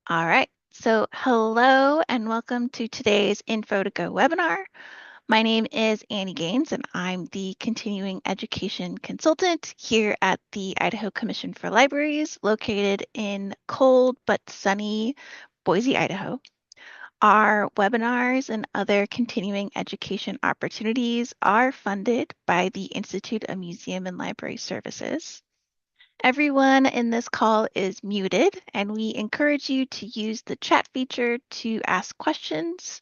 All right. So hello and welcome to today's Info2Go webinar. My name is Annie Gaines and I'm the continuing education consultant here at the Idaho Commission for Libraries located in cold but sunny Boise, Idaho. Our webinars and other continuing education opportunities are funded by the Institute of Museum and Library Services. Everyone in this call is muted, and we encourage you to use the chat feature to ask questions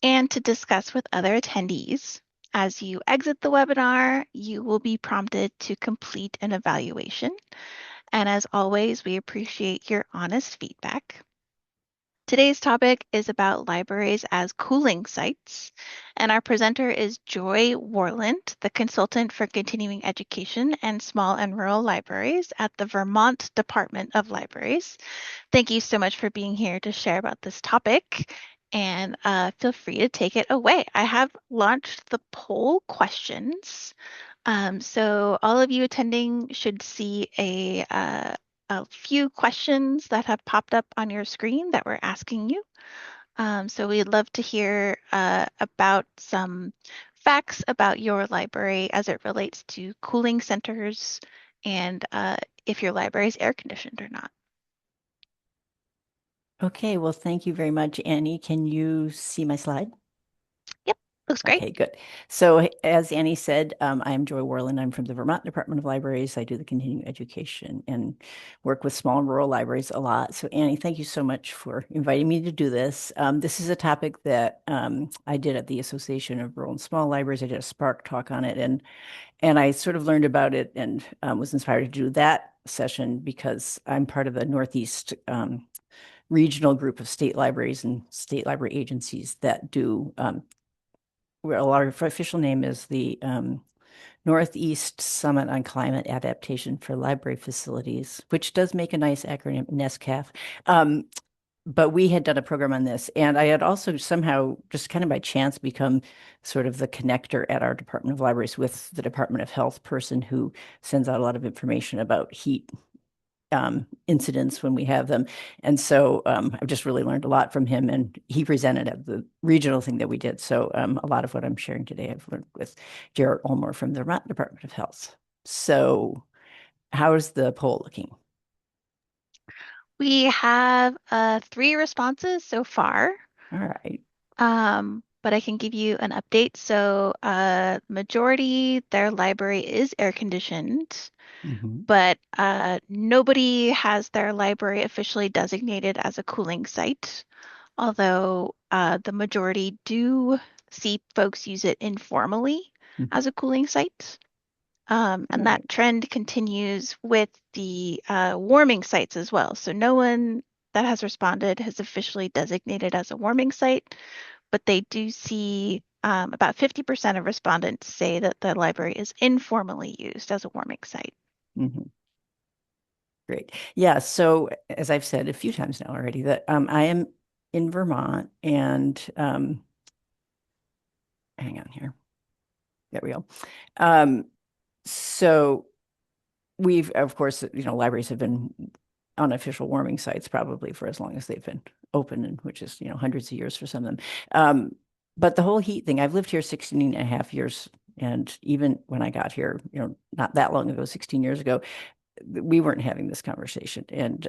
and to discuss with other attendees. As you exit the webinar, you will be prompted to complete an evaluation. And as always, we appreciate your honest feedback. Today's topic is about libraries as cooling sites, and our presenter is Joy Worland, the consultant for continuing education and small and rural libraries at the Vermont Department of Libraries. Thank you so much for being here to share about this topic, and feel free to take it away. I have launched the poll questions. So all of you attending should see a few questions that have popped up on your screen that we're asking you. So we'd love to hear about some facts about your library as it relates to cooling centers and if your library is air conditioned or not. Okay, well, thank you very much, Annie. Can you see my slide? Yep, looks great. Okay, good. So as Annie said, I'm Joy Worland. I'm from the Vermont Department of Libraries. I do the continuing education and work with small and rural libraries a lot. So Annie, thank you so much for inviting me to do this. This is a topic that I did at the Association of Rural and Small Libraries. I did a Spark talk on it, and I sort of learned about it and was inspired to do that session because I'm part of the Northeast regional group of state libraries and state library agencies that do where our official name is the Northeast Summit on Climate Adaptation for Library Facilities, which does make a nice acronym, NESCAF. But we had done a program on this, and I had also somehow, just kind of by chance, become sort of the connector at our Department of Libraries with the Department of Health person who sends out a lot of information about heat incidents when we have them. And so I've just really learned a lot from him, and he presented at the regional thing that we did. So a lot of what I'm sharing today, I've learned with Jared Ulmer from the Vermont Department of Health. So how's the poll looking? We have 3 responses so far, All right. but I can give you an update. So majority, their library is air conditioned. Mm-hmm. But nobody has their library officially designated as a cooling site, although the majority do see folks use it informally Mm-hmm. as a cooling site. All And right. that trend continues with the warming sites as well. So no one that has responded has officially designated as a warming site, but they do see about 50% of respondents say that the library is informally used as a warming site. Mm-hmm. Great. Yeah. So as I've said a few times now already, that I am in Vermont, and hang on here. There we go. Um, so we've, of course, libraries have been unofficial warming sites probably for as long as they've been open, and which is, hundreds of years for some of them. But the whole heat thing, I've lived here 16 and a half years. And even when I got here, not that long ago, 16 years ago, we weren't having this conversation and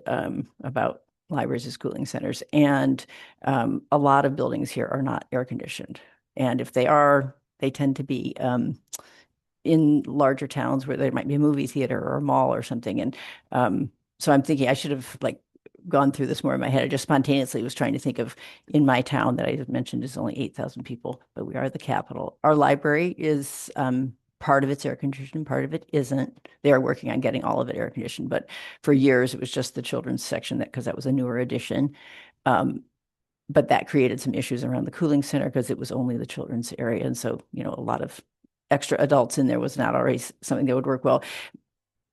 about libraries as cooling centers. And a lot of buildings here are not air conditioned. And if they are, they tend to be in larger towns where there might be a movie theater or a mall or something. And so I'm thinking I should have like gone through this more in my head. I just spontaneously was trying to think of in my town that I mentioned is only 8,000 people, but we are the capital. Our library is part of it's air conditioned, part of it isn't. They are working on getting all of it air conditioned, but for years it was just the children's section because that was a newer addition. But that created some issues around the cooling center because it was only the children's area. And so, a lot of extra adults in there was not always something that would work well.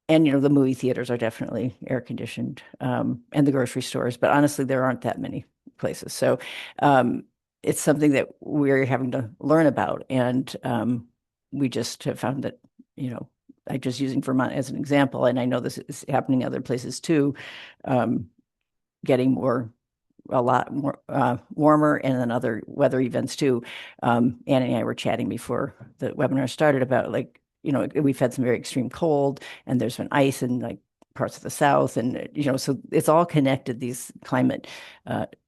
And, the movie theaters are definitely air conditioned, and the grocery stores, but honestly, there aren't that many places. So it's something that we're having to learn about. And we just have found that, I just using Vermont as an example, and I know this is happening other places too, getting more a lot more warmer, and then other weather events too. Anna and I were chatting before the webinar started about like, we've had some very extreme cold, and there's been ice in like parts of the South, and so it's all connected, these climate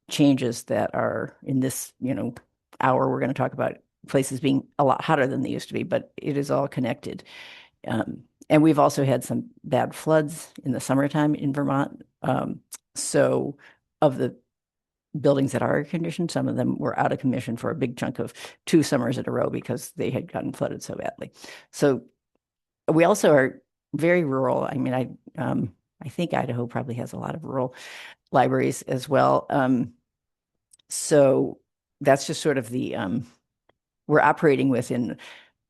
changes that are in this, hour. We're going to talk about places being a lot hotter than they used to be, but it is all connected. And we've also had some bad floods in the summertime in Vermont. So of the buildings that are air conditioned, some of them were out of commission for a big chunk of 2 summers in a row because they had gotten flooded so badly. So we also are very rural. I mean, I think Idaho probably has a lot of rural libraries as well. So that's just sort of the we're operating within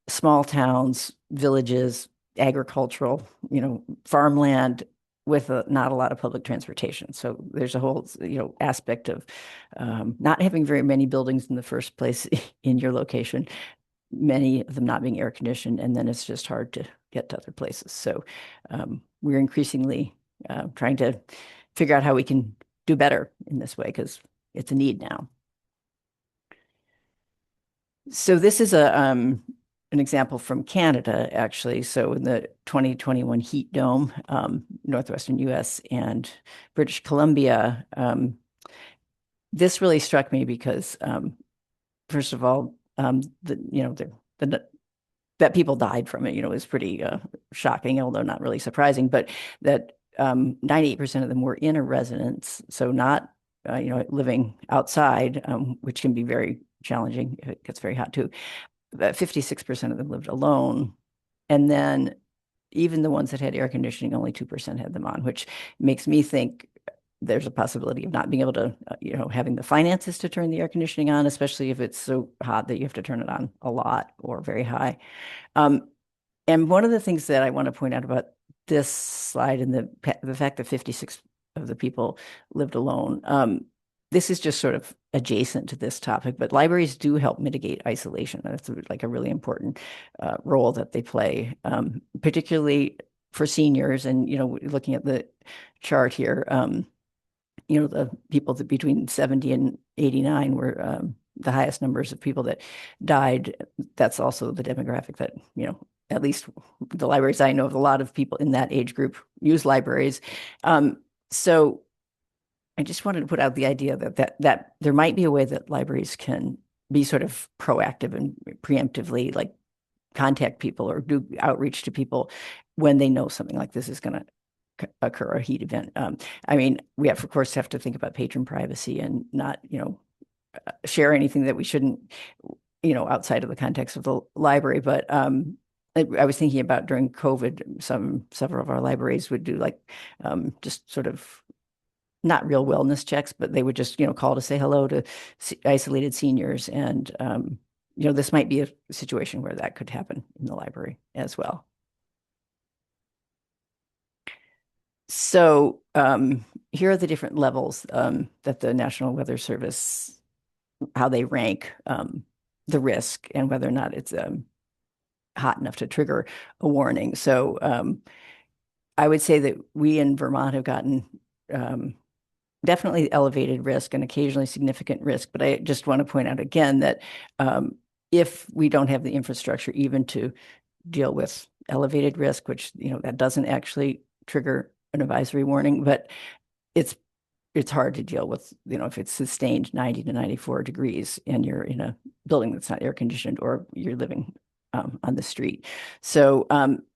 small towns, villages, agricultural, farmland with not a lot of public transportation. So there's a whole, aspect of not having very many buildings in the first place in your location, many of them not being air conditioned, and then it's just hard to get to other places. So we're increasingly trying to figure out how we can do better in this way because it's a need now. So this is an example from Canada, actually. So in the 2021 heat dome, northwestern U.S. and British Columbia, this really struck me because, first of all, that people died from it, is pretty shocking, although not really surprising. But that 98% of them were in a residence, so not living outside, which can be very challenging if it gets very hot too. But 56% of them lived alone. And then even the ones that had air conditioning, only 2% had them on, which makes me think there's a possibility of not being able to, having the finances to turn the air conditioning on, especially if it's so hot that you have to turn it on a lot or very high. And one of the things that I want to point out about this slide and the fact that 56 of the people lived alone, this is just sort of adjacent to this topic, but libraries do help mitigate isolation. That's like a really important role that they play, particularly for seniors. And, looking at the chart here, the people that between 70 and 89 were the highest numbers of people that died. That's also the demographic that, at least the libraries I know of, a lot of people in that age group use libraries. So I just wanted to put out the idea that there might be a way that libraries can be sort of proactive and preemptively, like contact people or do outreach to people when they know something like this is going to occur, a heat event. I mean, we have, of course, have to think about patron privacy and not, share anything that we shouldn't, outside of the context of the library. But I was thinking about during COVID, several of our libraries would do like just sort of not real wellness checks, but they would just, call to say hello to isolated seniors. And, this might be a situation where that could happen in the library as well. So here are the different levels that the National Weather Service, how they rank the risk and whether or not it's hot enough to trigger a warning. So I would say that we in Vermont have gotten definitely elevated risk and occasionally significant risk. But I just want to point out again that if we don't have the infrastructure even to deal with elevated risk, which, that doesn't actually trigger an advisory warning, but it's hard to deal with, if it's sustained 90 to 94 degrees and you're in a building that's not air conditioned or you're living on the street. So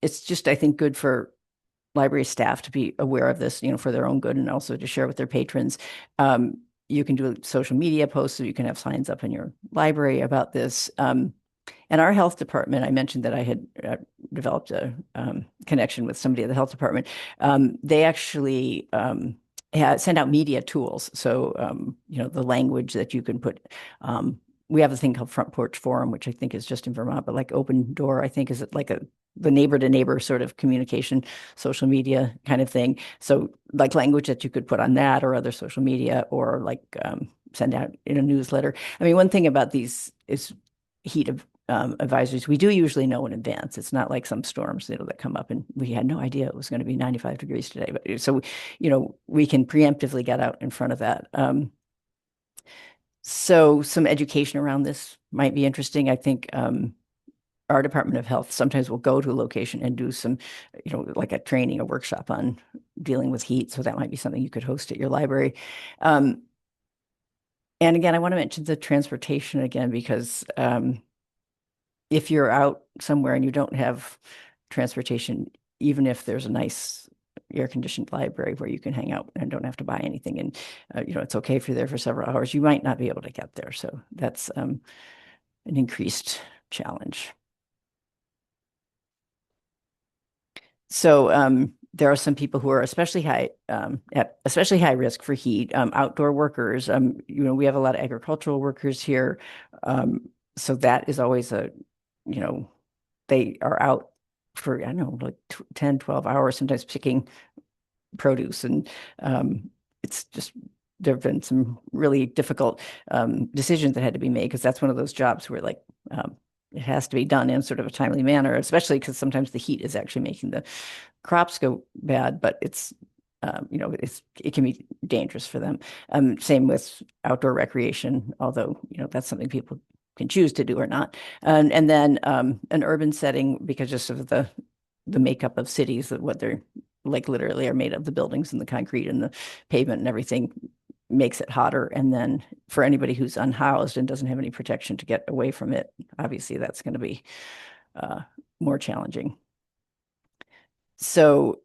it's just, I think, good for library staff to be aware of this, for their own good and also to share with their patrons. You can do social media posts, so you can have signs up in your library about this. And our health department, I mentioned that I had developed a connection with somebody at the health department. They actually send out media tools. So, the language that you can put. We have a thing called Front Porch Forum, which I think is just in Vermont, but like Open Door, I think is like the neighbor to neighbor sort of communication, social media kind of thing. So like language that you could put on that or other social media or like send out in a newsletter. I mean, one thing about these is heat of advisories, we do usually know in advance. It's not like some storms, that come up and we had no idea it was going to be 95 degrees today. But so, we can preemptively get out in front of that. So some education around this might be interesting. I think our Department of Health sometimes will go to a location and do some, like a training, a workshop on dealing with heat. So that might be something you could host at your library. Um, and again, I want to mention the transportation again, because if you're out somewhere and you don't have transportation, even if there's a nice air-conditioned library where you can hang out and don't have to buy anything, and it's okay if you're there for several hours, you might not be able to get there. So that's an increased challenge. So there are some people who are especially high at especially high risk for heat. Outdoor workers. We have a lot of agricultural workers here, so that is always you know, they are out for, I don't know, like 10, 12 hours, sometimes picking produce, and it's just there have been some really difficult decisions that had to be made, because that's one of those jobs where like it has to be done in sort of a timely manner, especially because sometimes the heat is actually making the crops go bad, but it can be dangerous for them. Same with outdoor recreation, although that's something people can choose to do or not. And then an urban setting, because just of the makeup of cities, that what they're like literally are made of, the buildings and the concrete and the pavement and everything makes it hotter. And then for anybody who's unhoused and doesn't have any protection to get away from it, obviously that's going to be uh, more challenging. So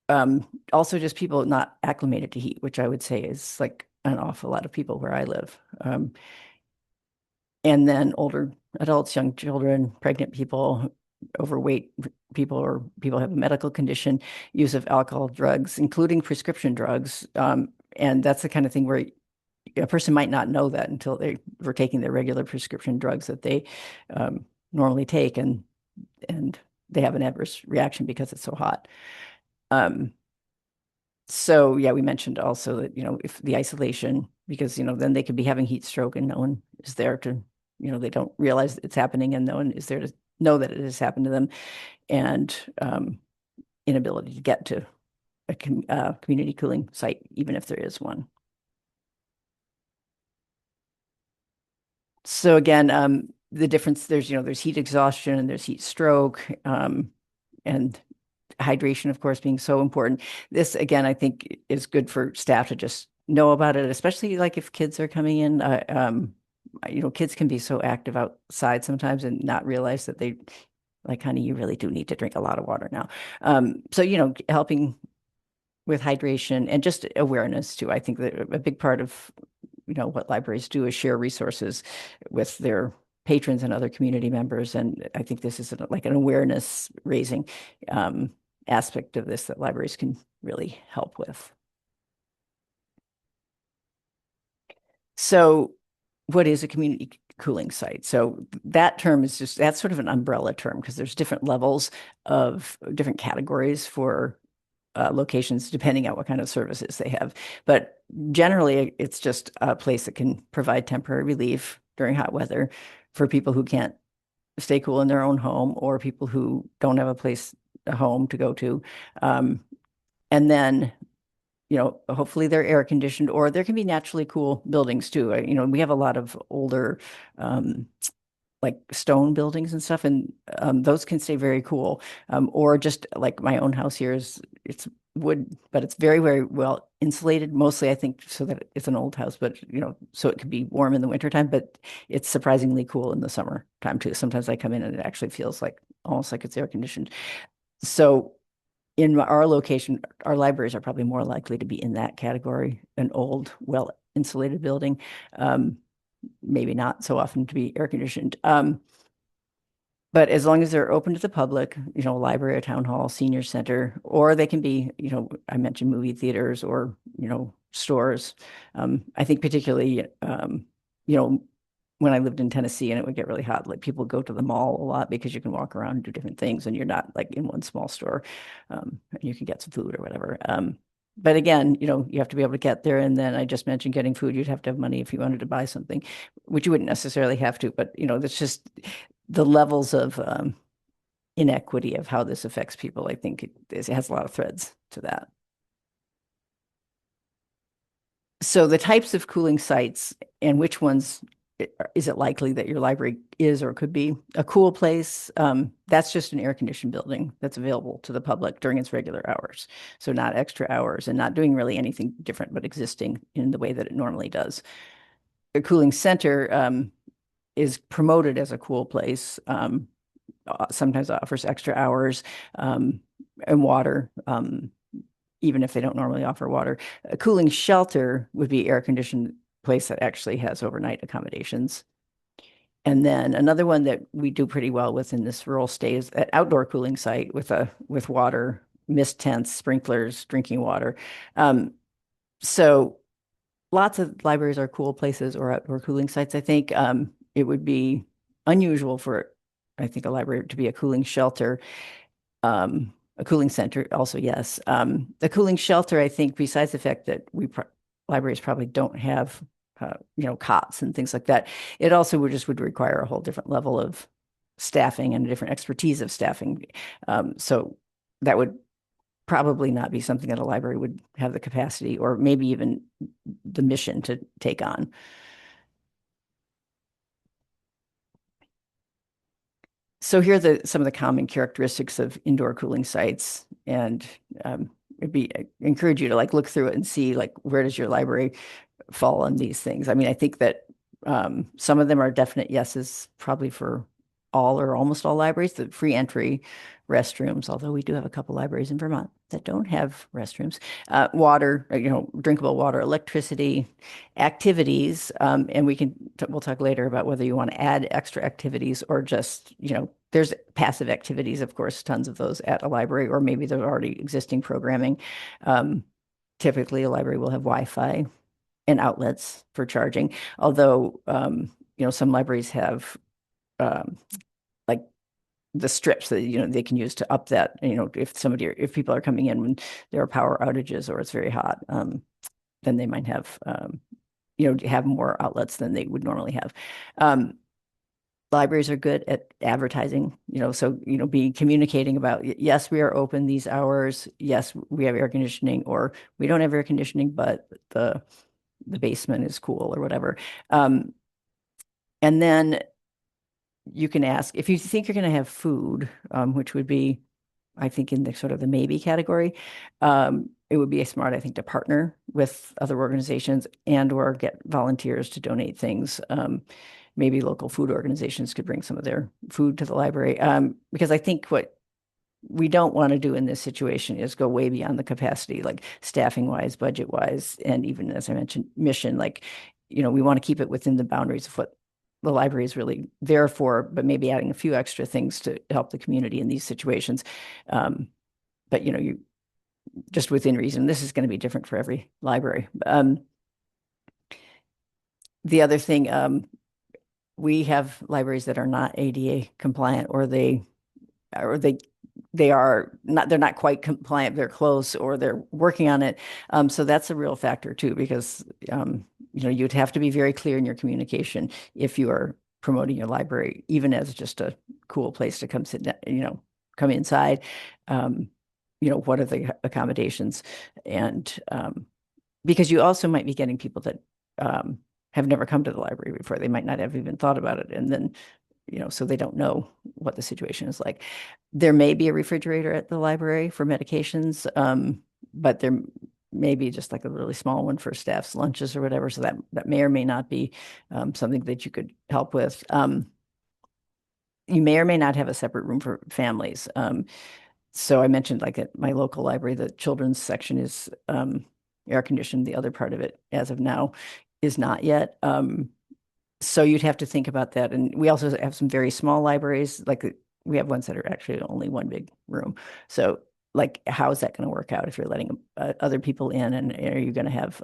also just people not acclimated to heat, which I would say is like an awful lot of people where I live. And then older adults, young children, pregnant people, overweight people, or people have a medical condition, use of alcohol, drugs, including prescription drugs. And that's the kind of thing where a person might not know that until they were taking their regular prescription drugs that they normally take, and they have an adverse reaction because it's so hot. So yeah, we mentioned also that, if the isolation, because, then they could be having heat stroke and no one is there to, they don't realize it's happening, and no one is there to know that it has happened to them, and inability to get to a community cooling site, even if there is one. So again, the difference, there's heat exhaustion and there's heat stroke, and hydration, of course, being so important. This, again, I think is good for staff to just know about it, especially like if kids are coming in. Kids can be so active outside sometimes and not realize that they, like, honey, you really do need to drink a lot of water now. So, helping with hydration and just awareness too. I think that a big part of, what libraries do is share resources with their patrons and other community members. And I think this is like an awareness raising aspect of this that libraries can really help with. So what is a community cooling site? So that term is that's sort of an umbrella term, because there's different levels of different categories for locations depending on what kind of services they have. But generally, it's just a place that can provide temporary relief during hot weather for people who can't stay cool in their own home, or people who don't have a home to go to. And then, hopefully they're air conditioned, or there can be naturally cool buildings too. We have a lot of older, like stone buildings and stuff, and those can stay very cool. Or just like my own house here it's wood, but it's very, very well insulated, mostly I think so that it's an old house, but so it could be warm in the wintertime, but it's surprisingly cool in the summertime too. Sometimes I come in and it actually feels like almost like it's air conditioned. So in our location, our libraries are probably more likely to be in that category, an old, well insulated building. Maybe not so often to be air conditioned. But as long as they're open to the public, library, a town hall, senior center, or they can be, I mentioned movie theaters, or, stores. I think particularly, you know, when I lived in Tennessee and it would get really hot, like people go to the mall a lot because you can walk around and do different things, and you're not like in one small store, and you can get some food or whatever. But again, you have to be able to get there. And then I just mentioned getting food. You'd have to have money if you wanted to buy something, which you wouldn't necessarily have to. But, that's just the levels of inequity of how this affects people. I think it has a lot of threads to that. So the types of cooling sites and which ones is it likely that your library is or could be a cool place? That's just an air-conditioned building that's available to the public during its regular hours. So not extra hours and not doing really anything different, but existing in the way that it normally does. A cooling center is promoted as a cool place. Sometimes offers extra hours and water. Even if they don't normally offer water. A cooling shelter would be air conditioned place that actually has overnight accommodations. And then another one that we do pretty well with in this rural state is an outdoor cooling site with water, mist tents, sprinklers, drinking water. So lots of libraries are cool places or outdoor cooling sites. I think it would be unusual for, I think, a library to be a cooling shelter. A cooling center also, yes. The cooling shelter, I think, besides the fact that libraries probably don't have, cots and things like that, it also would require a whole different level of staffing and a different expertise of staffing. So that would probably not be something that a library would have the capacity or maybe even the mission to take on. So here are some of the common characteristics of indoor cooling sites, and I encourage you to like look through it and see like where does your library fall on these things. I mean, I think that some of them are definite yeses, probably for all or almost all libraries. The free entry, restrooms, although we do have a couple libraries in Vermont that don't have restrooms, water, drinkable water, electricity, activities, and we'll talk later about whether you want to add extra activities or just, there's passive activities, of course, tons of those at a library, or maybe there's already existing programming. Typically, a library will have Wi-Fi and outlets for charging, although some libraries have like the strips that they can use to up that, if people are coming in when there are power outages or it's very hot, then they might have more outlets than they would normally have. Libraries are good at advertising, so be communicating about, yes, we are open these hours, yes, we have air conditioning, or we don't have air conditioning, but the basement is cool or whatever. And then you can ask if you think you're going to have food, which would be, I think, in the sort of the maybe category. It would be smart, I think, to partner with other organizations and or get volunteers to donate things. Maybe local food organizations could bring some of their food to the library. Because I think what we don't want to do in this situation is go way beyond the capacity, like staffing wise, budget wise, and even as I mentioned, mission. Like, we want to keep it within the boundaries of what the library is really there for, but maybe adding a few extra things to help the community in these situations. But you just within reason. This is going to be different for every library. The other thing, we have libraries that are not ADA compliant, or they they're not quite compliant, they're close, or they're working on it. So that's a real factor too, because you'd have to be very clear in your communication if you are promoting your library, even as just a cool place to come sit down, come inside. What are the accommodations? And because you also might be getting people that have never come to the library before. They might not have even thought about it. And then so they don't know what the situation is like. There may be a refrigerator at the library for medications, but there may be just like a really small one for staff's lunches or whatever. So that may or may not be something that you could help with. You may or may not have a separate room for families. So I mentioned, like, at my local library, the children's section is air conditioned. The other part of it, as of now, is not yet. So you'd have to think about that. And we also have some very small libraries, like we have ones that are actually only one big room. So like, how is that going to work out if you're letting other people in, and are you going to have,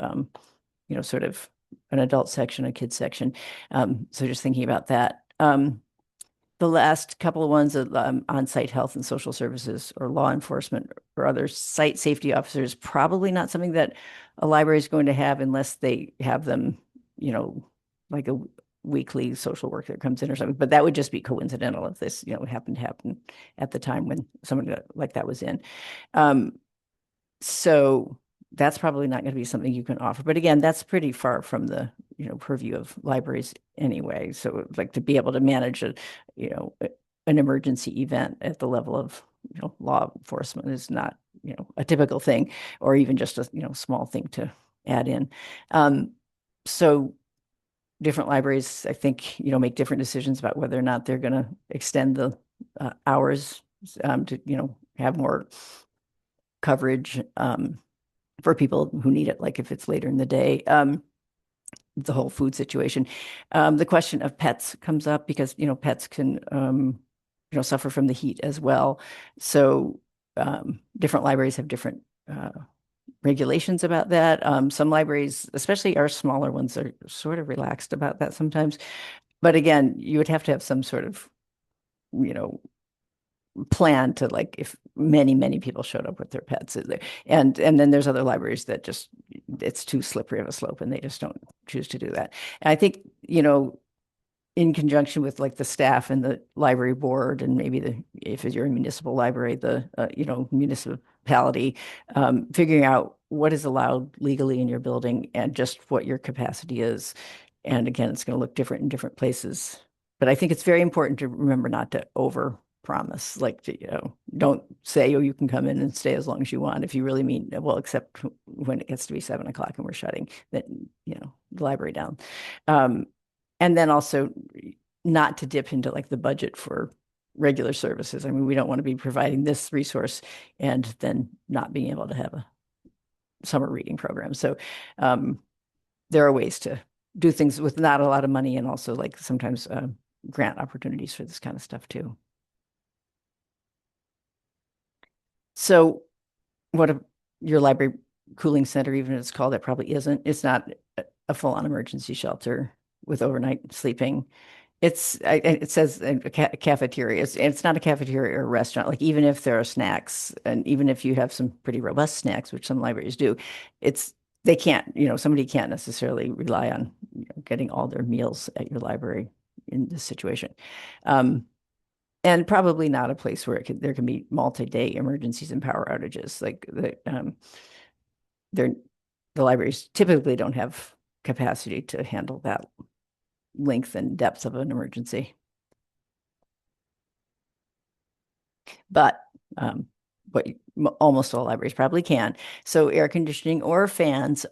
sort of an adult section, a kids section? So just thinking about that. The last couple of ones, on-site health and social services or law enforcement or other site safety officers, probably not something that a library is going to have unless they have them, like a weekly social worker that comes in or something. But that would just be coincidental if this, happened to happen at the time when someone like that was in. So that's probably not going to be something you can offer. But again, that's pretty far from the, purview of libraries anyway. So like to be able to manage you know, an emergency event at the level of, law enforcement is not, a typical thing, or even just a, small thing to add in. Um, so different libraries, I think, make different decisions about whether or not they're going to extend the hours to, have more coverage for people who need it, like if it's later in the day. The whole food situation. The question of pets comes up because, pets can, suffer from the heat as well. So different libraries have different regulations about that. Some libraries, especially our smaller ones, are sort of relaxed about that sometimes. But again, you would have to have some sort of, you know, plan to, like, if many people showed up with their pets. And then there's other libraries that just, it's too slippery of a slope and they just don't choose to do that. And I think, in conjunction with like the staff and the library board and maybe if you're a municipal library, the municipality, figuring out what is allowed legally in your building and just what your capacity is. And again, it's going to look different in different places. But I think it's very important to remember not to over promise, like, don't say, oh, you can come in and stay as long as you want. If you really mean, well, except when it gets to be 7 o'clock and we're shutting the library down. And then also not to dip into like the budget for regular services. I mean, we don't want to be providing this resource and then not being able to have a summer reading program. So there are ways to do things with not a lot of money, and also like sometimes grant opportunities for this kind of stuff too. So what your library cooling center, even if it's called, it probably isn't. It's not a full-on emergency shelter with overnight sleeping. It says a cafeteria. It's not a cafeteria or a restaurant. Like, even if there are snacks, and even if you have some pretty robust snacks, which some libraries do, they can't, somebody can't necessarily rely on getting all their meals at your library in this situation. And probably not a place where there can be multi-day emergencies and power outages. Like the libraries typically don't have capacity to handle that length and depth of an emergency. But but almost all libraries probably can. So air conditioning or fans.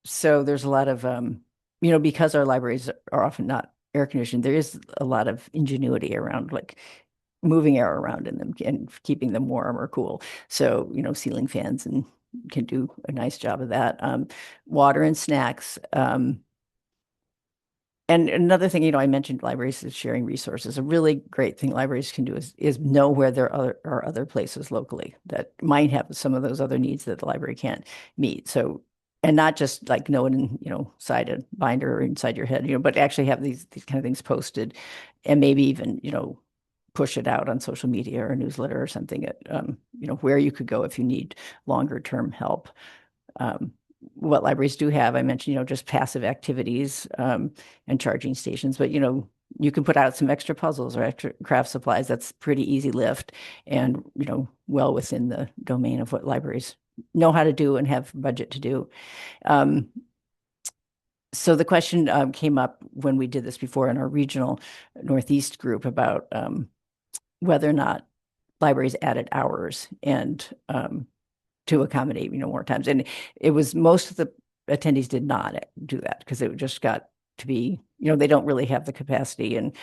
So there's a lot of because our libraries are often not air conditioned, there is a lot of ingenuity around, like, moving air around in them and keeping them warm or cool. So, ceiling fans and can do a nice job of that. Water and snacks. And another thing, I mentioned libraries is sharing resources. A really great thing libraries can do is know where there are other places locally that might have some of those other needs that the library can't meet. So, and not just like know it in, side a binder or inside your head, but actually have these kind of things posted, and maybe even, push it out on social media or a newsletter or something at, where you could go if you need longer term help. What libraries do have, I mentioned, just passive activities and charging stations, but you can put out some extra puzzles or extra craft supplies. That's pretty easy lift, and well within the domain of what libraries know how to do and have budget to do. So the question came up when we did this before in our regional Northeast group about whether or not libraries added hours and to accommodate, more times. And it was, most of the attendees did not do that because it just got to be, they don't really have the capacity. And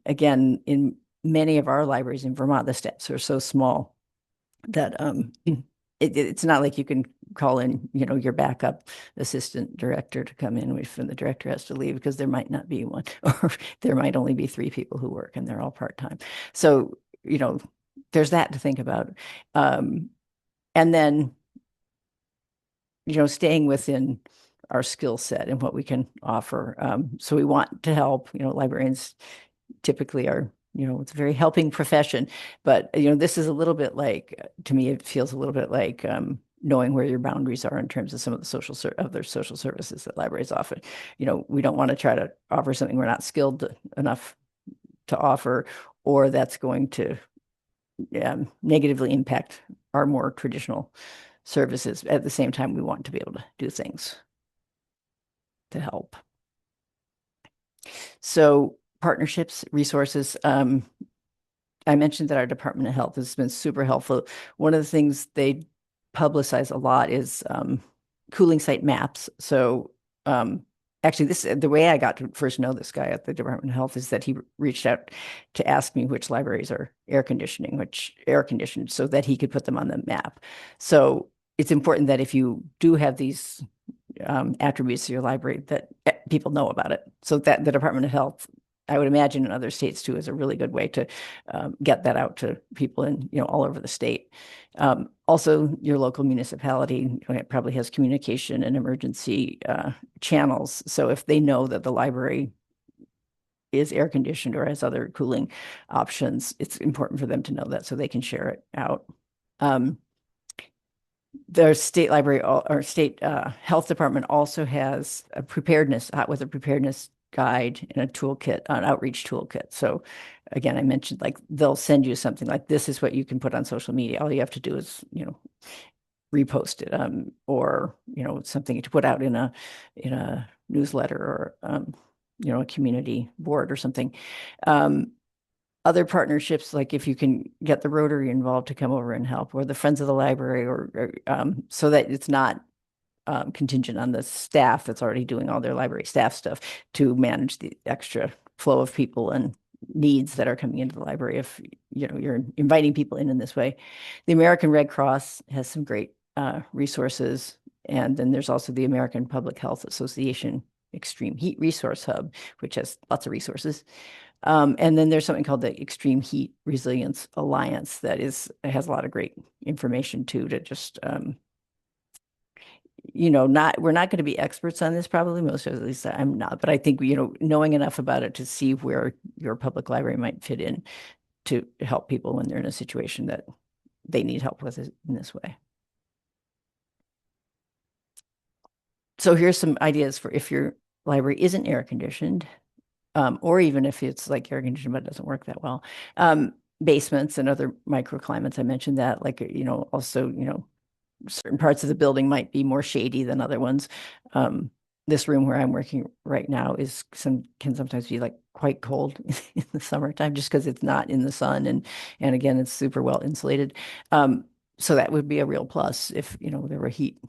again, in many of our libraries in Vermont, the staffs are so small that it's not like you can call in, your backup assistant director to come in when the director has to leave, because there might not be one, or there might only be 3 people who work and they're all part-time. So, there's that to think about. And then, staying within our skill set and what we can offer. So we want to help, librarians typically are, it's a very helping profession, but, this is a little bit like, to me, it feels a little bit like knowing where your boundaries are in terms of some of the other social services that libraries offer. We don't want to try to offer something we're not skilled enough to offer, or that's going to negatively impact our more traditional services. At the same time, we want to be able to do things to help. So partnerships, resources. I mentioned that our Department of Health has been super helpful. One of the things they publicize a lot is cooling site maps. So actually, the way I got to first know this guy at the Department of Health is that he reached out to ask me which libraries are which air conditioned, so that he could put them on the map. So it's important that if you do have these attributes to your library, that people know about it. So that the Department of Health, I would imagine in other states too, is a really good way to get that out to people in, all over the state. Also, your local municipality probably has communication and emergency channels. So if they know that the library is air conditioned or has other cooling options, it's important for them to know that so they can share it out. Their state library or state health department also has a preparedness with a preparedness guide and a toolkit, an outreach toolkit. So again, I mentioned like they'll send you something like this is what you can put on social media. All you have to do is, repost it, or, something to put out in a newsletter or, a community board or something. Other partnerships, like if you can get the Rotary involved to come over and help, or the Friends of the Library, or so that it's not contingent on the staff that's already doing all their library staff stuff to manage the extra flow of people and needs that are coming into the library if you're inviting people in this way. The American Red Cross has some great resources, and then there's also the American Public Health Association Extreme Heat Resource Hub, which has lots of resources. And then there's something called the Extreme Heat Resilience Alliance that has a lot of great information too, to just we're not going to be experts on this probably, most of at least I'm not, but I think knowing enough about it to see where your public library might fit in to help people when they're in a situation that they need help with it in this way. So here's some ideas for if your library isn't air conditioned, or even if it's like air conditioned but it doesn't work that well. Basements and other microclimates, I mentioned that, like, also, certain parts of the building might be more shady than other ones. This room where I'm working right now can sometimes be like quite cold in the summertime just because it's not in the sun, and again it's super well insulated. So that would be a real plus if there were a heat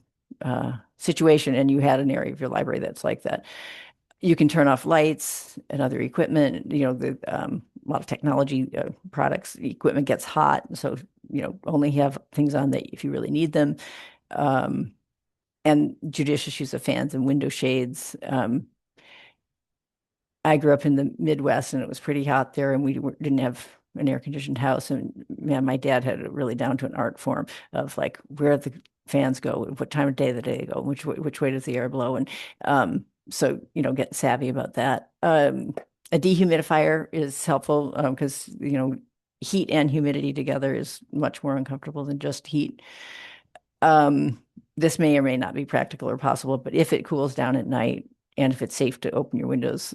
situation and you had an area of your library that's like that. You can turn off lights and other equipment. A lot of technology products, equipment gets hot, so only have things on that if you really need them. And judicious use of fans and window shades. I grew up in the Midwest and it was pretty hot there, and we didn't have an air-conditioned house. And man, my dad had it really down to an art form of like where the fans go, what time of day of the day they go, which way does the air blow, and so get savvy about that. A dehumidifier is helpful because heat and humidity together is much more uncomfortable than just heat. This may or may not be practical or possible, but if it cools down at night and if it's safe to open your windows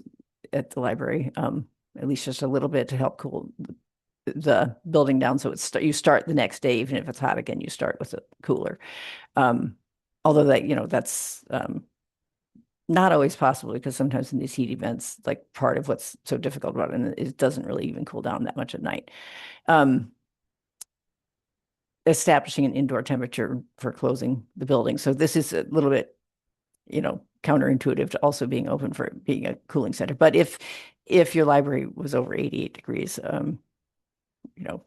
at the library, at least just a little bit to help cool the building down, so you start the next day, even if it's hot again, you start with a cooler. Although that's not always possible, because sometimes in these heat events, like part of what's so difficult about it, it doesn't really even cool down that much at night. Establishing an indoor temperature for closing the building. So this is a little bit, counterintuitive to also being open for being a cooling center. But if your library was over 88 degrees,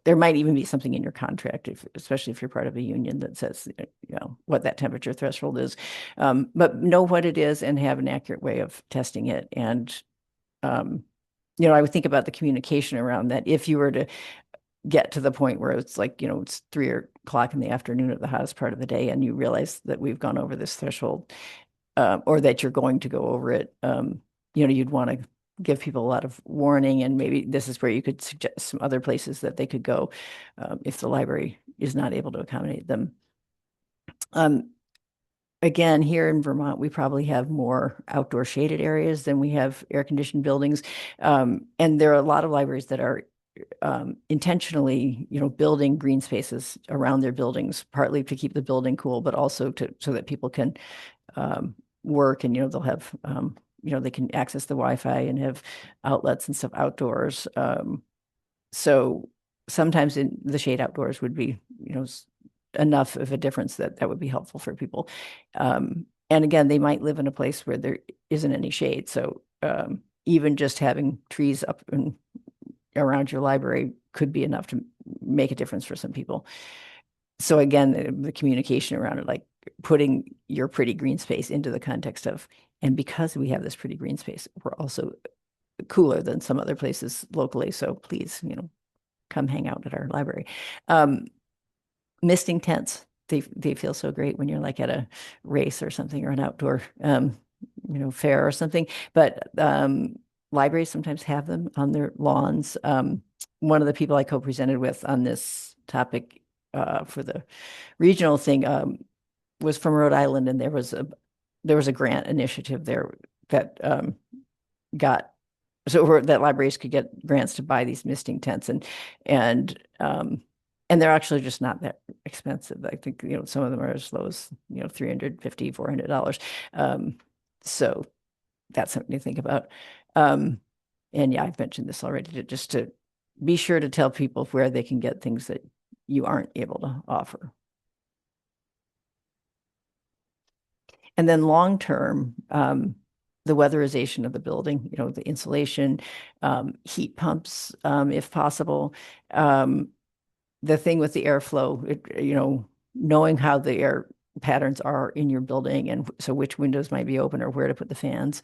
there might even be something in your contract, especially if you're part of a union, that says, what that temperature threshold is. But know what it is and have an accurate way of testing it. And, I would think about the communication around that. If you were to get to the point where it's like, it's 3 o'clock in the afternoon at the hottest part of the day, and you realize that we've gone over this threshold, or that you're going to go over it, you'd want to give people a lot of warning, and maybe this is where you could suggest some other places that they could go if the library is not able to accommodate them. Again, here in Vermont, we probably have more outdoor shaded areas than we have air-conditioned buildings. And there are a lot of libraries that are intentionally, building green spaces around their buildings, partly to keep the building cool, but also so that people can work and, they'll have, they can access the Wi-Fi and have outlets and stuff outdoors. So sometimes in the shade outdoors would be, enough of a difference that would be helpful for people. And again, they might live in a place where there isn't any shade. So even just having trees up and around your library could be enough to make a difference for some people. So again, the communication around it, like putting your pretty green space into the context of, and because we have this pretty green space, we're also cooler than some other places locally. So please, come hang out at our library. Misting tents, they feel so great when you're like at a race or something or an outdoor fair or something. But libraries sometimes have them on their lawns. One of the people I co-presented with on this topic for the regional thing was from Rhode Island, and there was a grant initiative there that got that libraries could get grants to buy these misting tents, and they're actually just not that expensive. I think some of them are as low as $350, $400. So that's something to think about. And yeah, I've mentioned this already, just to be sure to tell people where they can get things that you aren't able to offer. And then long term, the weatherization of the building, the insulation, heat pumps, if possible. The thing with the airflow, knowing how the air patterns are in your building, and so which windows might be open or where to put the fans.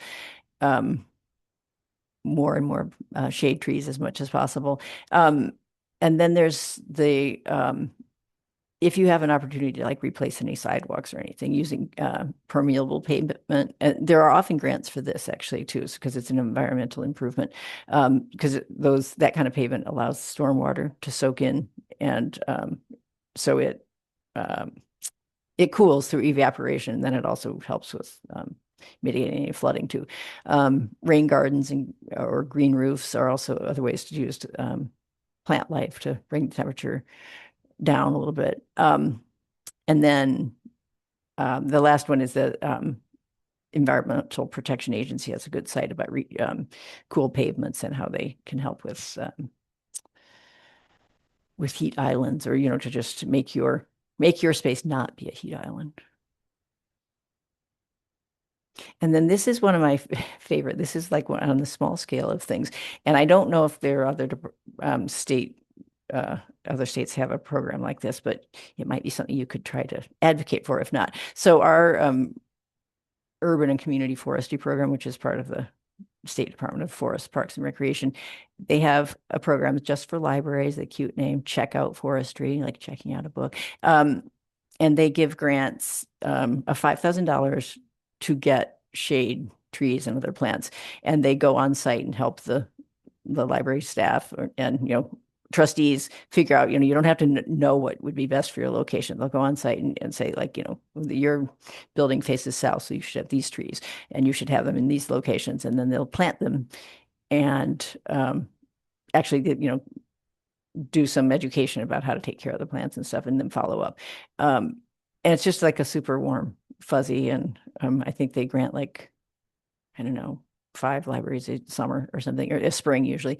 More and more shade trees as much as possible. And then there's the if you have an opportunity to like replace any sidewalks or anything using permeable pavement, and there are often grants for this actually too, because it's an environmental improvement. Because that kind of pavement allows stormwater to soak in, and so it cools through evaporation. And then it also helps with mitigating any flooding too. Rain gardens or green roofs are also other ways to use plant life to bring the temperature down a little bit. And then the last one is the Environmental Protection Agency has a good site about cool pavements and how they can help with heat islands, or to just make your space not be a heat island. And then this is one of my favorite. This is like on the small scale of things. And I don't know if there are other other states have a program like this, but it might be something you could try to advocate for if not. So our urban and community forestry program, which is part of the State Department of Forest, Parks and Recreation, they have a program just for libraries, the cute name, Check Out Forestry, like checking out a book. And they give grants of $5,000 to get shade trees and other plants. And they go on site and help the library staff and trustees figure out, you don't have to know what would be best for your location. They'll go on site and say, like, your building faces south, so you should have these trees and you should have them in these locations. And then they'll plant them and actually, do some education about how to take care of the plants and stuff, and then follow up. And it's just like a super warm, fuzzy, and I think they grant like, I don't know, 5 libraries a summer or something, or a spring usually.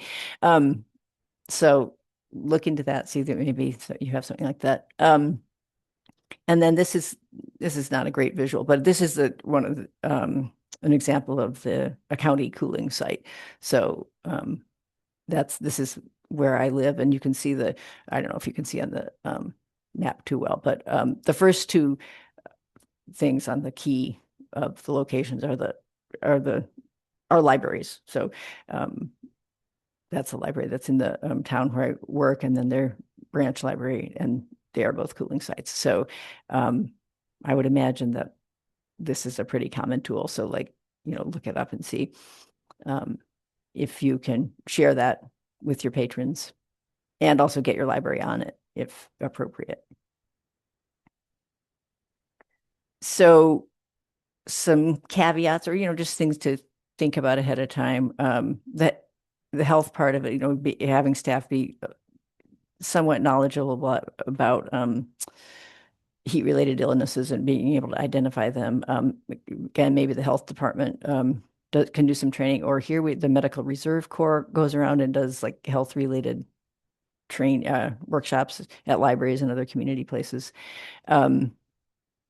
So look into that, see that maybe you have something like that. And then this is not a great visual, but this is one of an example of a county cooling site. So this is where I live, and you can see I don't know if you can see on the map too well, but the first 2 things on the key of the locations are libraries. So that's a library that's in the town where I work, and then their branch library, and they are both cooling sites. So I would imagine that this is a pretty common tool. So look it up and see if you can share that with your patrons, and also get your library on it if appropriate. So some caveats, or just things to think about ahead of time, that the health part of it, having staff be somewhat knowledgeable about heat-related illnesses and being able to identify them. Again, maybe the health department can do some training, or here the Medical Reserve Corps goes around and does like health-related workshops at libraries and other community places. Um,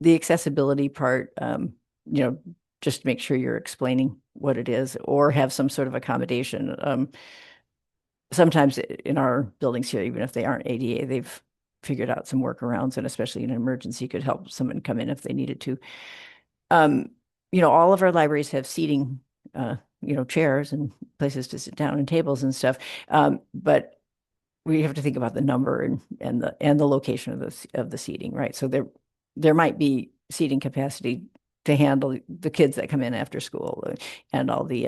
the accessibility part, you know, just make sure you're explaining what it is or have some sort of accommodation. Sometimes in our buildings here, even if they aren't ADA, they've figured out some workarounds, and especially in an emergency could help someone come in if they needed to. Um, all of our libraries have seating, chairs and places to sit down and tables and stuff. But we have to think about the number and the location of the seating, right? So there might be seating capacity to handle the kids that come in after school and all the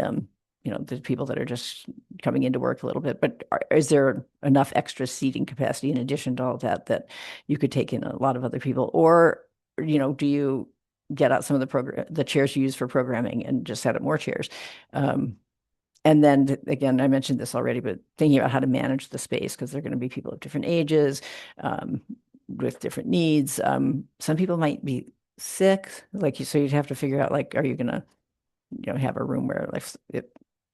people that are just coming into work a little bit. But is there enough extra seating capacity in addition to all that you could take in a lot of other people? Or, do you get out some of the chairs you use for programming and just set up more chairs? And then again, I mentioned this already, but thinking about how to manage the space, because there are going to be people of different ages, with different needs. Some people might be sick, so you'd have to figure out, like, are you going to, have a room where, like,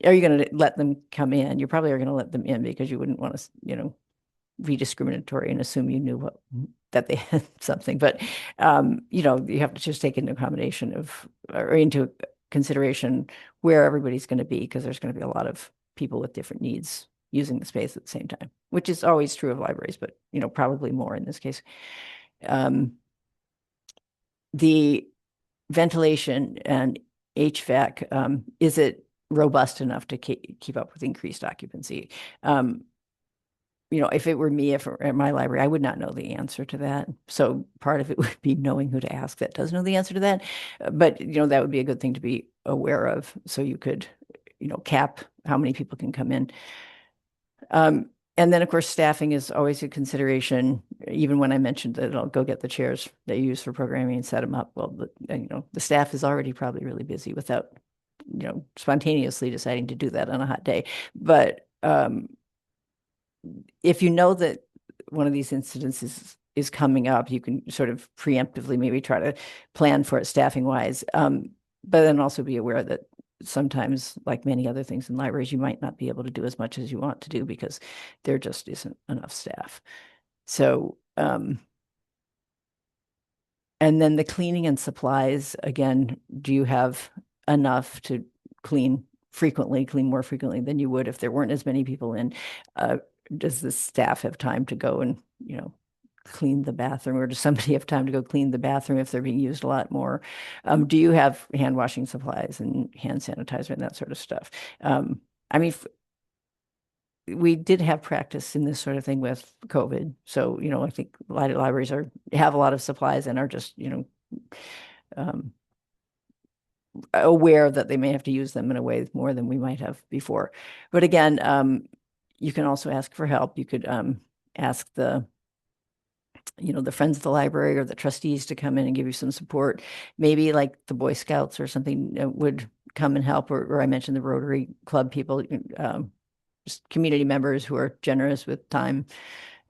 are you going to let them come in? You probably are going to let them in because you wouldn't want to, be discriminatory and assume you knew that they had something. But, you have to just take into accommodation or into consideration where everybody's going to be, because there's going to be a lot of people with different needs using the space at the same time, which is always true of libraries, but, probably more in this case. The ventilation and HVAC, is it robust enough to keep up with increased occupancy? If it were me, if at my library, I would not know the answer to that. So part of it would be knowing who to ask that does know the answer to that. But, that would be a good thing to be aware of. So you could, cap how many people can come in. And then, of course, staffing is always a consideration. Even when I mentioned that I'll go get the chairs that you use for programming and set them up, well, the staff is already probably really busy without, spontaneously deciding to do that on a hot day. But if you know that one of these incidents is coming up, you can sort of preemptively maybe try to plan for it staffing wise. But then also be aware that sometimes, like many other things in libraries, you might not be able to do as much as you want to do because there just isn't enough staff. So, and then the cleaning and supplies, again, do you have enough to clean more frequently than you would if there weren't as many people in? Does the staff have time to go and, clean the bathroom, or does somebody have time to go clean the bathroom if they're being used a lot more? Do you have hand washing supplies and hand sanitizer and that sort of stuff? I mean, we did have practice in this sort of thing with COVID. So, I think a lot of libraries have a lot of supplies and are just, um, aware that they may have to use them in a way more than we might have before. But again, you can also ask for help. You could ask the friends of the library or the trustees to come in and give you some support. Maybe like the Boy Scouts or something would come and help, or I mentioned the Rotary Club people, just community members who are generous with time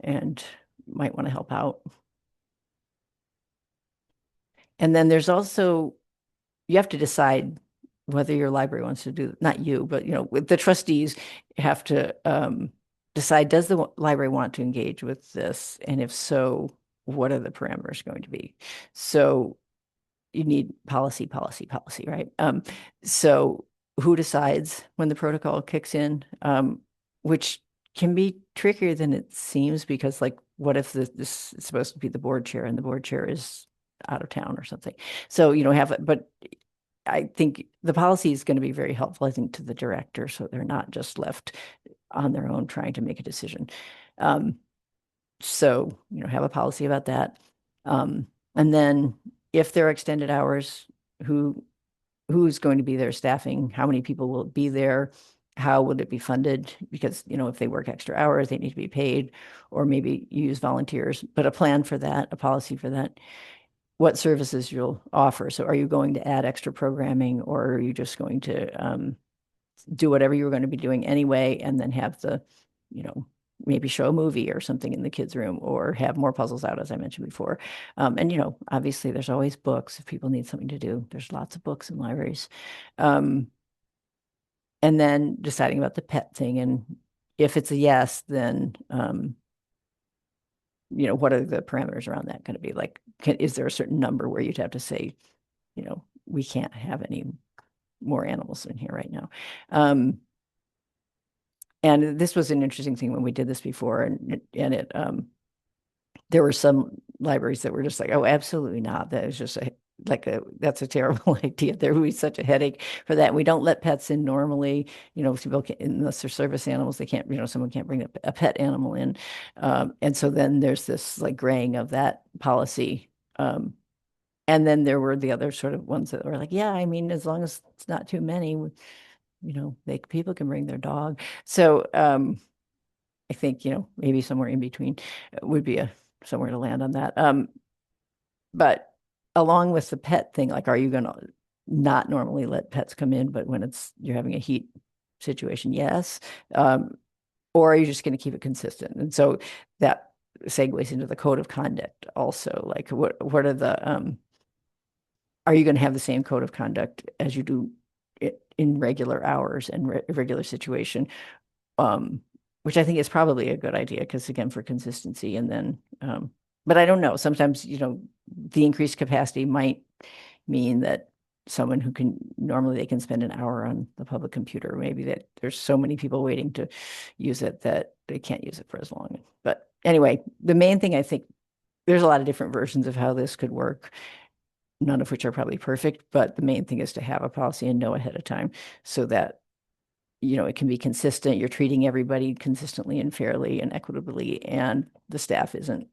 and might want to help out. And then there's also, you have to decide whether your library wants to do, not you, but, with the trustees have to decide, does the library want to engage with this? And if so, what are the parameters going to be? So you need policy, right? So who decides when the protocol kicks in, which can be trickier than it seems, because, like, what if this is supposed to be the board chair and the board chair is out of town or something? So, but I think the policy is going to be very helpful, I think, to the director, so they're not just left on their own trying to make a decision. So, have a policy about that. And then if there are extended hours, who's going to be there staffing? How many people will be there? How would it be funded? Because, if they work extra hours, they need to be paid, or maybe you use volunteers, but a plan for that, a policy for that. What services you'll offer. So are you going to add extra programming, or are you just going to do whatever you were going to be doing anyway, and then have the, you know, maybe show a movie or something in the kids' room or have more puzzles out, as I mentioned before. And, obviously there's always books if people need something to do. There's lots of books in libraries. Um, and then deciding about the pet thing. And if it's a yes, then, what are the parameters around that going to be? Like, is there a certain number where you'd have to say, we can't have any more animals in here right now? And this was an interesting thing when we did this before, and there were some libraries that were just like, oh, absolutely not. That is just that's a terrible idea. There would be such a headache for that. We don't let pets in normally, people unless they're service animals, they can't, someone can't bring a pet animal in. And so then there's this like graying of that policy. And then there were the other sort of ones that were like, yeah, I mean, as long as it's not too many, people can bring their dog. So I think, maybe somewhere in between would be somewhere to land on that. But along with the pet thing, like, are you going to not normally let pets come in, but when you're having a heat situation, yes. Or are you just going to keep it consistent? And so that segues into the code of conduct also. Like, what are you going to have the same code of conduct as you do in regular hours and regular situation? Which I think is probably a good idea because, again, for consistency. And then, but I don't know. Sometimes, the increased capacity might mean that someone who can normally they can spend an hour on the public computer, maybe that there's so many people waiting to use it that they can't use it for as long. But anyway, the main thing, I think, there's a lot of different versions of how this could work, none of which are probably perfect, but the main thing is to have a policy and know ahead of time so that it can be consistent. You're treating everybody consistently and fairly and equitably, and the staff isn't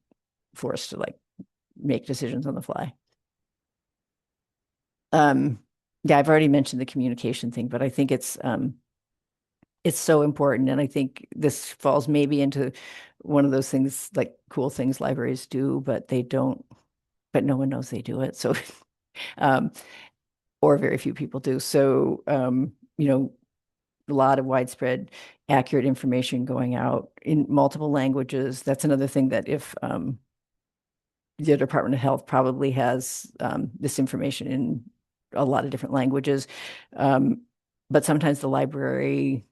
forced to like make decisions on the fly. Yeah, I've already mentioned the communication thing, but I think it's so important. And I think this falls maybe into one of those things, like cool things libraries do, but they don't, but no one knows they do it. So, um, or very few people do. So, a lot of widespread, accurate information going out in multiple languages. That's another thing that if the Department of Health probably has this information in a lot of different languages. But sometimes the library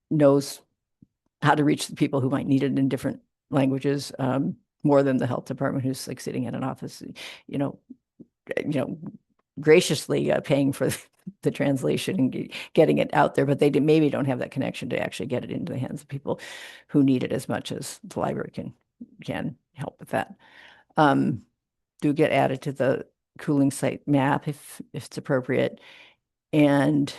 knows how to reach the people who might need it in different languages, more than the health department who's like sitting in an office, you know, graciously paying for the translation and getting it out there, but they maybe don't have that connection to actually get it into the hands of people who need it as much as the library can help with that. Do get added to the cooling site map if it's appropriate. And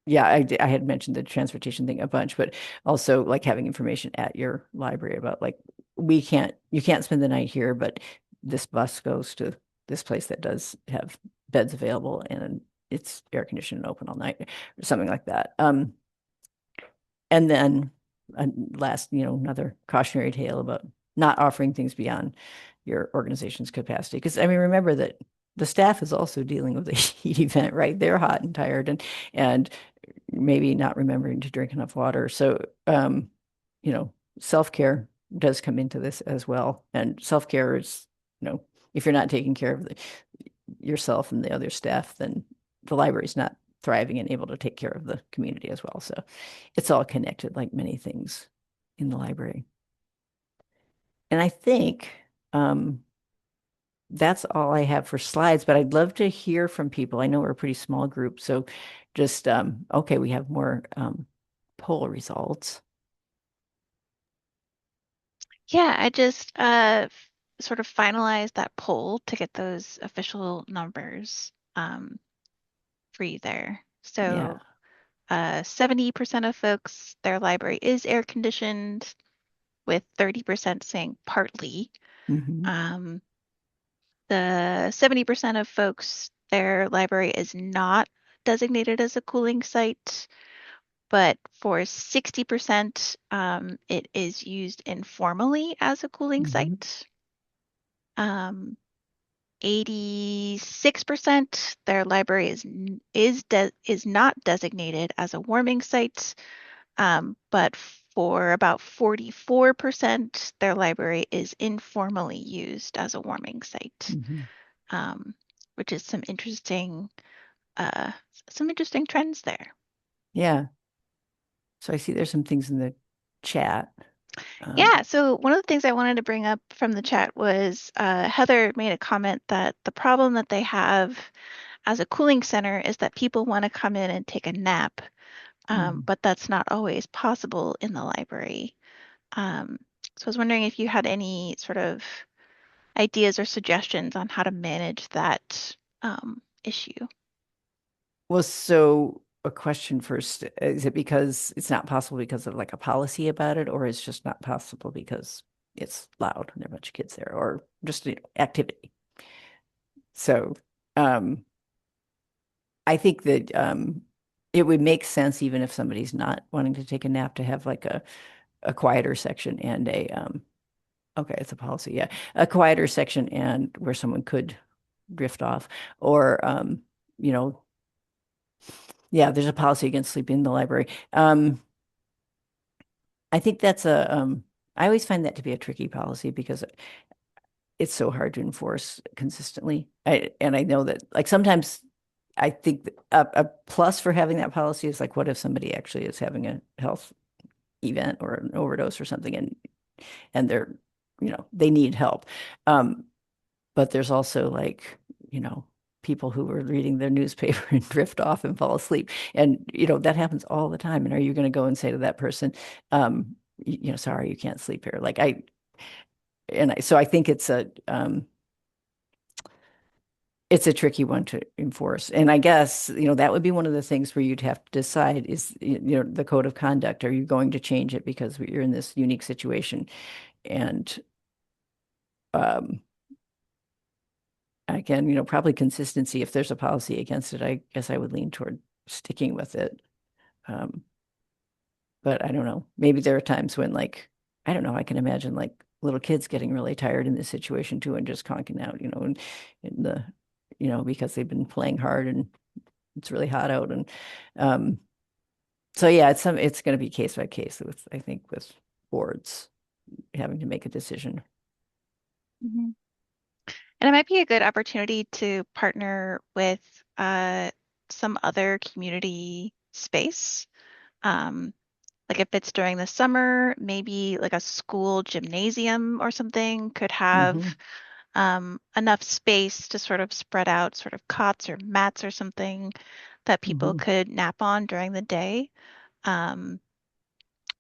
yeah, I had mentioned the transportation thing a bunch, but also like having information at your library about like you can't spend the night here, but this bus goes to this place that does have beds available and it's air conditioned and open all night, or something like that. And then last, another cautionary tale about not offering things beyond your organization's capacity. Because I mean, remember that the staff is also dealing with a heat event, right? They're hot and tired and maybe not remembering to drink enough water. So, self-care does come into this as well. And self-care is, if you're not taking care of yourself and the other staff, then the library's not thriving and able to take care of the community as well. So it's all connected like many things in the library. And I think that's all I have for slides, but I'd love to hear from people. I know we're a pretty small group, so just okay, we have more poll results. Yeah, I just sort of finalized that poll to get those official numbers for you there. Yeah. So 70% of folks, their library is air conditioned, with 30% saying partly. Hmm. Um, the 70% of folks, their library is not designated as a cooling site, but for 60%, it is used informally as a cooling Hmm. site. Um, 86% their library is not designated as a warming site, but for about 44%, their library is informally used as a warming site, Mhm. um, which is uh, some interesting trends there. Yeah. So I see there's some things in the chat. Yeah, so one of the things I wanted to bring up from the chat was Heather made a comment that the problem that they have as a cooling center is that people want to come in and take a nap, Mhm. but that's not always possible in the library. Um, so I was wondering if you had any sort of ideas or suggestions on how to manage that issue. Well, so a question first, is it because it's not possible because of like a policy about it, or it's just not possible because it's loud and there are a bunch of kids there, or just activity? So, um, I think that it would make sense even if somebody's not wanting to take a nap to have like a quieter section and a okay, it's a policy, yeah, a quieter section and where someone could drift off, or you know, yeah, there's a policy against sleeping in the library. I think that's I always find that to be a tricky policy because it's so hard to enforce consistently. And I know that like sometimes I think that a plus for having that policy is like, what if somebody actually is having a health event or an overdose or something and they're, they need help. Um, but there's also like, you know, people who are reading their newspaper and drift off and fall asleep. And, that happens all the time. And are you going to go and say to that person, sorry, you can't sleep here? So I think it's a tricky one to enforce. And I guess, that would be one of the things where you'd have to decide is, the code of conduct, are you going to change it because you're in this unique situation? And um, again, probably consistency. If there's a policy against it, I guess I would lean toward sticking with it. Um, but I don't know. Maybe there are times when like, I don't know, I can imagine like little kids getting really tired in this situation too and just conking out, because they've been playing hard and it's really hot out. And um, so yeah, it's going to be case by case with, I think, with boards having to make a decision. Mhm. And it might be a good opportunity to partner with some other community space. Um, like if it's during the summer, maybe like a school gymnasium or something could have Hmm. enough space to sort of spread out sort of cots or mats or something that people Hmm. could nap on during the day. Um,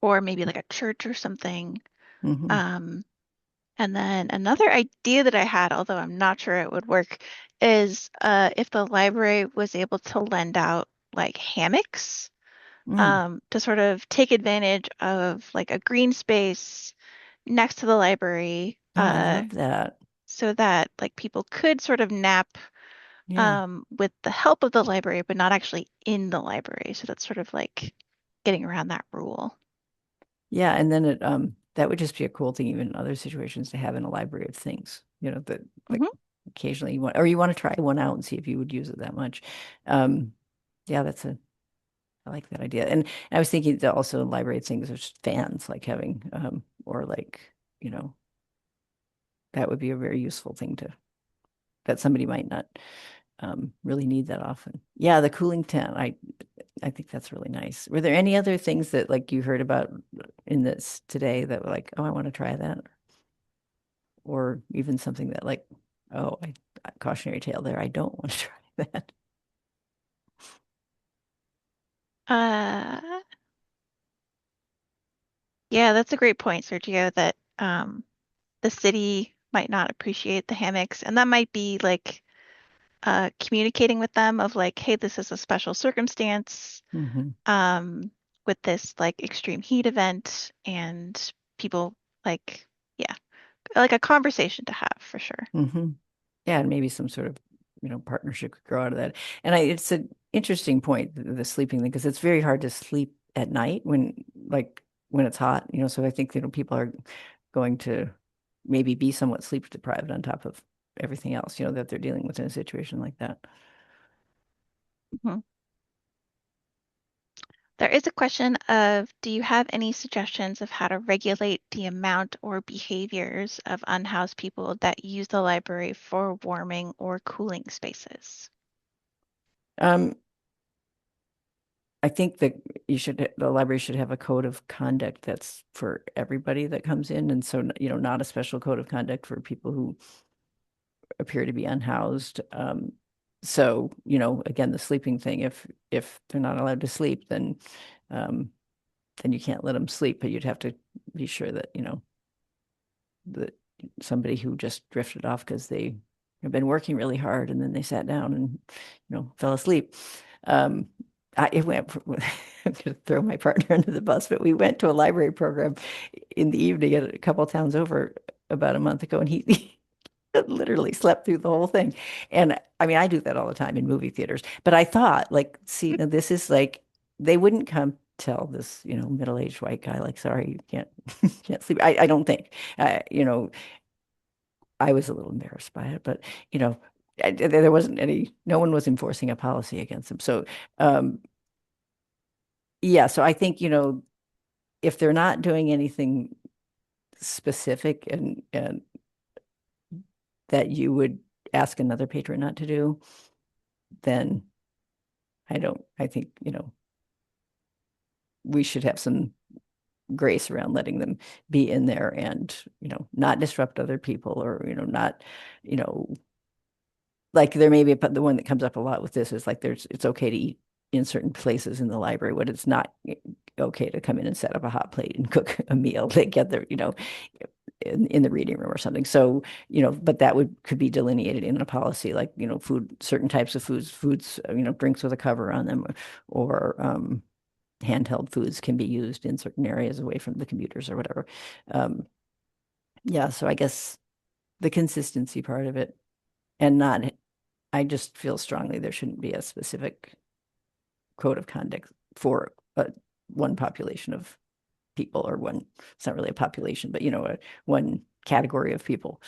or maybe like a church or something. Hmm. Um, and then another idea that I had, although I'm not sure it would work, is if the library was able to lend out like hammocks Mm. to sort of take advantage of like a green space next to the library, Oh, I love that. so that like people could sort of nap Yeah. with the help of the library, but not actually in the library. So that's sort of like getting around that rule. Yeah, and then that would just be a cool thing even in other situations to have in a library of things, that like Hmm. occasionally you want to try one out and see if you would use it that much. Um, yeah, I like that idea. And I was thinking that also in library things, there's fans like having or like, you know, that would be a very useful thing that somebody might not really need that often. Yeah, the cooling tent. I think that's really nice. Were there any other things that like you heard about in this today that were like, oh, I want to try that? Or even something that like, oh, cautionary tale there. I don't want to try that. Uh, yeah, that's a great point, Sergio, that the city might not appreciate the hammocks, and that might be like communicating with them of like, hey, this is a special circumstance Hmm. um, with this like extreme heat event, and people like, yeah, like a conversation to have for sure. Hmm. Yeah, and maybe some sort of, partnership could grow out of that. And it's an interesting point, the sleeping thing, because it's very hard to sleep at night when it's hot, so I think, people are going to maybe be somewhat sleep deprived on top of everything else, that they're dealing with in a situation like that. Mhm. There is a question of, do you have any suggestions of how to regulate the amount or behaviors of unhoused people that use the library for warming or cooling spaces? Um, I think that the library should have a code of conduct that's for everybody that comes in. And so, not a special code of conduct for people who appear to be unhoused. So, again, the sleeping thing, if they're not allowed to sleep, um, then you can't let them sleep, but you'd have to be sure that, that somebody who just drifted off because they have been working really hard and then they sat down and, fell asleep. Um, it went, I'm going to throw my partner under the bus, but we went to a library program in the evening at a couple towns over about a month ago, and he literally slept through the whole thing. And I mean, I do that all the time in movie theaters, but I thought, like, see, now this is like, they wouldn't come tell this, middle-aged white guy, like, sorry, you can't, can't sleep. I don't think, I was a little embarrassed by it, but, there wasn't no one was enforcing a policy against them. So, um, yeah, so I think, if they're not doing anything specific and that you would ask another patron not to do, then I think, we should have some grace around letting them be in there and, not disrupt other people or, not, you know, like there may be, but the one that comes up a lot with this is like it's okay to eat in certain places in the library, but it's not okay to come in and set up a hot plate and cook a meal together, in the reading room or something. So, but that could be delineated in a policy, like, certain types of foods, drinks with a cover on them, or handheld foods can be used in certain areas away from the computers or whatever. Um, yeah, so I guess the consistency part of it, and not, I just feel strongly there shouldn't be a specific code of conduct for one population of people, or one, it's not really a population, but one category of people.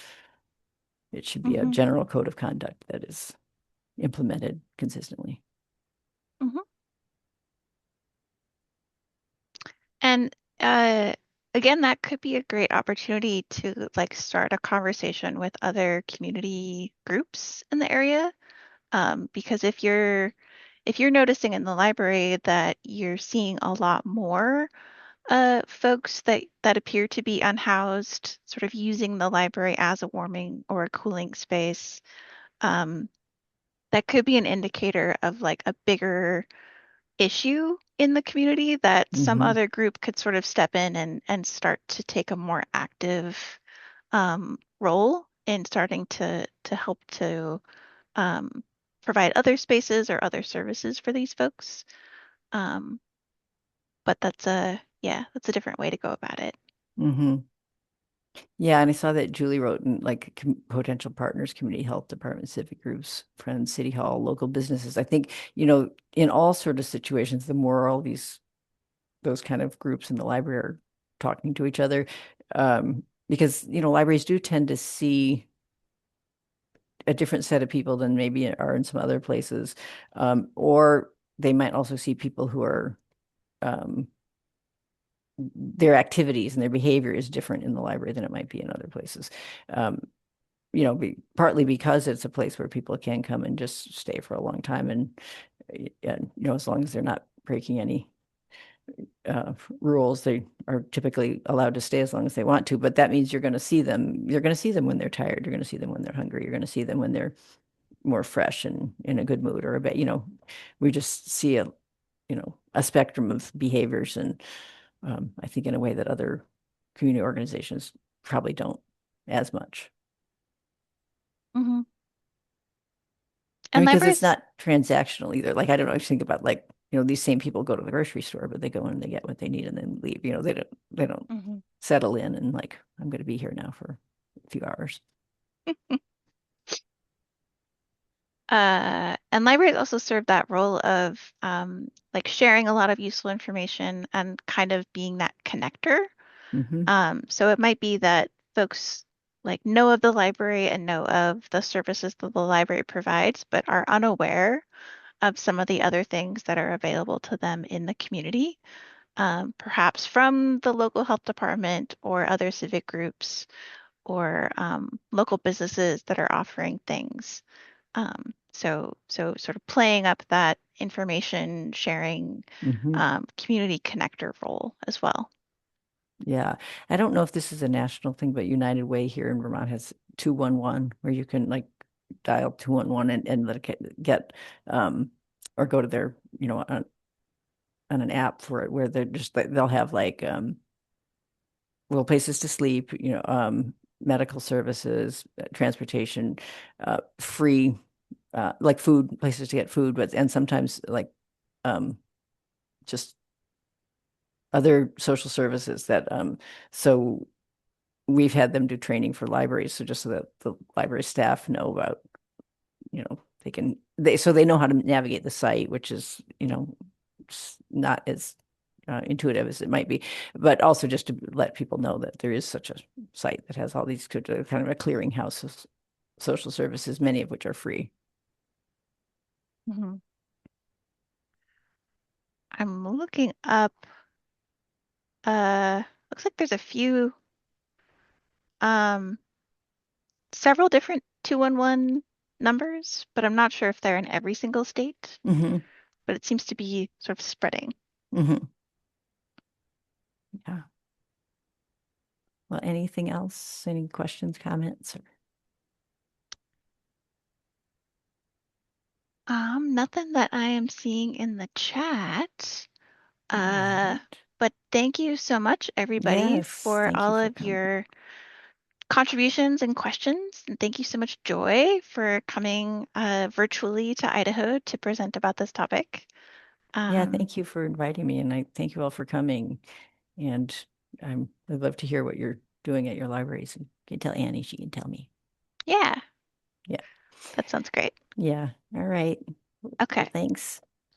It should be a Hmm. general code of conduct that is implemented consistently. Hmm. And again, that could be a great opportunity to like start a conversation with other community groups in the area. Because if you're noticing in the library that you're seeing a lot more folks that appear to be unhoused, sort of using the library as a warming or a cooling space, um, that could be an indicator of like a bigger issue in the community that some Hmm. other group could sort of step in and start to take a more active role in starting to help to um, provide other spaces or other services for these folks. Um, but that's a different way to go about it. Hmm. Yeah, and I saw that Julie wrote in like potential partners, community health department, civic groups, friends, city hall, local businesses. I think, in all sort of situations, the more all those kind of groups in the library are talking to each other, because, libraries do tend to see a different set of people than maybe are in some other places. Or they might also see people who are, um, their activities and their behavior is different in the library than it might be in other places. Um, Partly because it's a place where people can come and just stay for a long time, and as long as they're not breaking any rules, they are typically allowed to stay as long as they want to. But that means you're going to see them. You're going to see them when they're tired. You're going to see them when they're hungry. You're going to see them when they're more fresh and in a good mood, or a bit. We just see a spectrum of behaviors, and I think in a way that other community organizations probably don't as much. Hmm. I And mean, because it's libraries, not transactional either. Like, I don't know, I just think about, like, these same people go to the grocery store, but they go in and they get what they need and then leave. They don't mhm. settle in and like, I'm going to be here now for a few hours. And libraries also serve that role of like sharing a lot of useful information and kind of being that connector. Hmm. So it might be that folks like know of the library and know of the services that the library provides, but are unaware of some of the other things that are available to them in the community, perhaps from the local health department or other civic groups or local businesses that are offering things. So sort of playing up that information sharing Hmm. community connector role as well. Yeah. I don't know if this is a national thing, but United Way here in Vermont has 211 where you can like dial 211 and let it get or go to their, on an app for it where they're just they'll have like well places to sleep, medical services, transportation, free like food, places to get food, but and sometimes like um just other social services that so we've had them do training for libraries, so just so that the library staff know about, so they know how to navigate the site, which is, not as intuitive as it might be, but also just to let people know that there is such a site that has all these kind of a clearinghouse of social services, many of which are free. Mhm. I'm looking up, uh, looks like there's a few, um, several different 211 numbers, but I'm not sure if they're in every single state, Hmm. but it seems to be sort of spreading. Hmm. Yeah. Well, anything else? Any questions, comments? Nothing that I am seeing in the chat. All Uh, right. but thank you so much, everybody, Yes, for thank you all for of coming. your contributions and questions. And thank you so much, Joy, for coming virtually to Idaho to present about this topic. Yeah, Um, thank you for inviting me, and I thank you all for coming. And I'd love to hear what you're doing at your libraries. You can tell Annie, she can tell me. yeah, Yeah. that sounds great. Yeah. All right. Okay. Well, thanks.